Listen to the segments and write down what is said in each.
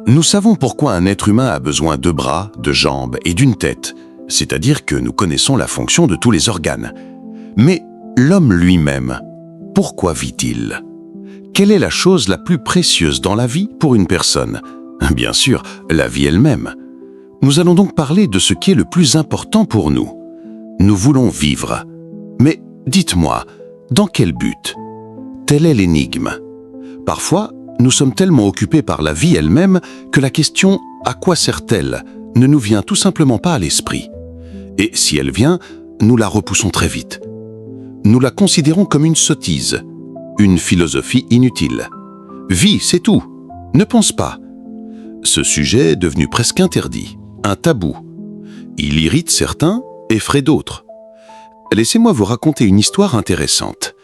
Nous savons pourquoi un être humain a besoin de bras, de jambes et d'une tête, c'est-à-dire que nous connaissons la fonction de tous les organes. Mais l'homme lui-même, pourquoi vit-il? Quelle est la chose la plus précieuse dans la vie pour une personne? Bien sûr, la vie elle-même. Nous allons donc parler de ce qui est le plus important pour nous. Nous voulons vivre. Mais dites-moi, dans quel but? Telle est l'énigme. Parfois, nous sommes tellement occupés par la vie elle-même que la question « à quoi sert-elle » ne nous vient tout simplement pas à l'esprit. Et si elle vient, nous la repoussons très vite. Nous la considérons comme une sottise, une philosophie inutile. Vie, c'est tout. Ne pense pas. Ce sujet est devenu presque interdit, un tabou. Il irrite certains, effraie d'autres. Laissez-moi vous raconter une histoire intéressante.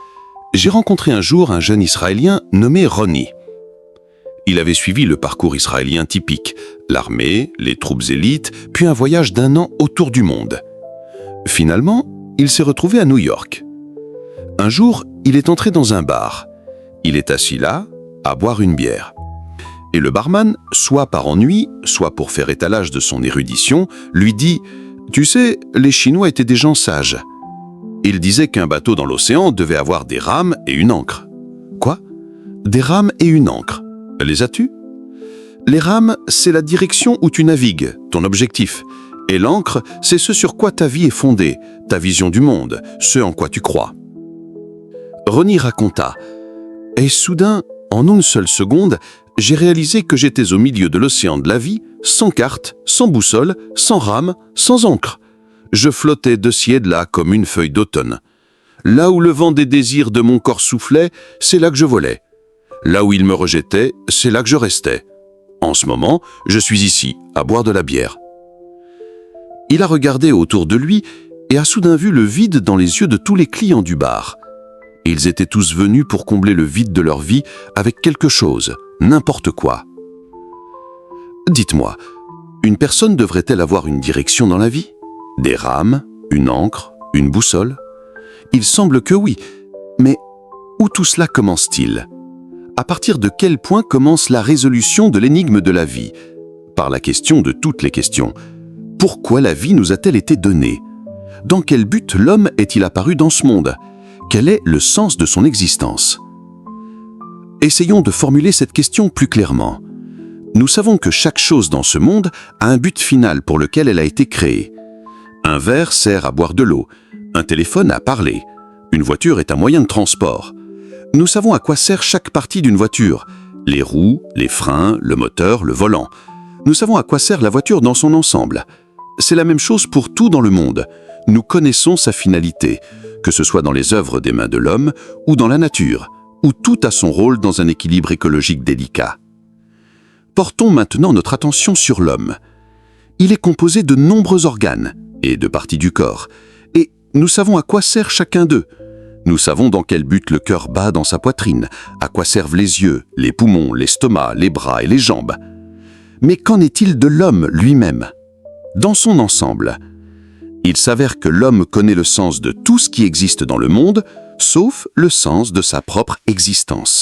J'ai rencontré un jour un jeune Israélien nommé Ronnie. Il avait suivi le parcours israélien typique, l'armée, les troupes élites, puis un voyage d'1 an autour du monde. Finalement, il s'est retrouvé à New York. Un jour, il est entré dans un bar. Il est assis là, à boire une bière. Et le barman, soit par ennui, soit pour faire étalage de son érudition, lui dit « Tu sais, les Chinois étaient des gens sages. » Il disait qu'un bateau dans l'océan devait avoir des rames et une ancre. Quoi? Des rames et une ancre. Les as-tu? Les rames, c'est la direction où tu navigues, ton objectif. Et l'encre, c'est ce sur quoi ta vie est fondée, ta vision du monde, ce en quoi tu crois. Ronnie raconta. Et soudain, en une seule seconde, j'ai réalisé que j'étais au milieu de l'océan de la vie, sans carte, sans boussole, sans rame, sans encre. Je flottais de ci et de là comme une feuille d'automne. Là où le vent des désirs de mon corps soufflait, c'est là que je volais. Là où il me rejetait, c'est là que je restais. En ce moment, je suis ici, à boire de la bière. Il a regardé autour de lui et a soudain vu le vide dans les yeux de tous les clients du bar. Ils étaient tous venus pour combler le vide de leur vie avec quelque chose, n'importe quoi. Dites-moi, une personne devrait-elle avoir une direction dans la vie? Des rames, une encre, une boussole? Il semble que oui, mais où tout cela commence-t-il? À partir de quel point commence la résolution de l'énigme de la vie? Par la question de toutes les questions. Pourquoi la vie nous a-t-elle été donnée? Dans quel but l'homme est-il apparu dans ce monde? Quel est le sens de son existence? Essayons de formuler cette question plus clairement. Nous savons que chaque chose dans ce monde a un but final pour lequel elle a été créée. Un verre sert à boire de l'eau, un téléphone à parler, une voiture est un moyen de transport. Nous savons à quoi sert chaque partie d'une voiture, les roues, les freins, le moteur, le volant. Nous savons à quoi sert la voiture dans son ensemble. C'est la même chose pour tout dans le monde. Nous connaissons sa finalité, que ce soit dans les œuvres des mains de l'homme ou dans la nature, où tout a son rôle dans un équilibre écologique délicat. Portons maintenant notre attention sur l'homme. Il est composé de nombreux organes et de parties du corps, et nous savons à quoi sert chacun d'eux. Nous savons dans quel but le cœur bat dans sa poitrine, à quoi servent les yeux, les poumons, l'estomac, les bras et les jambes. Mais qu'en est-il de l'homme lui-même? Dans son ensemble, il s'avère que l'homme connaît le sens de tout ce qui existe dans le monde, sauf le sens de sa propre existence.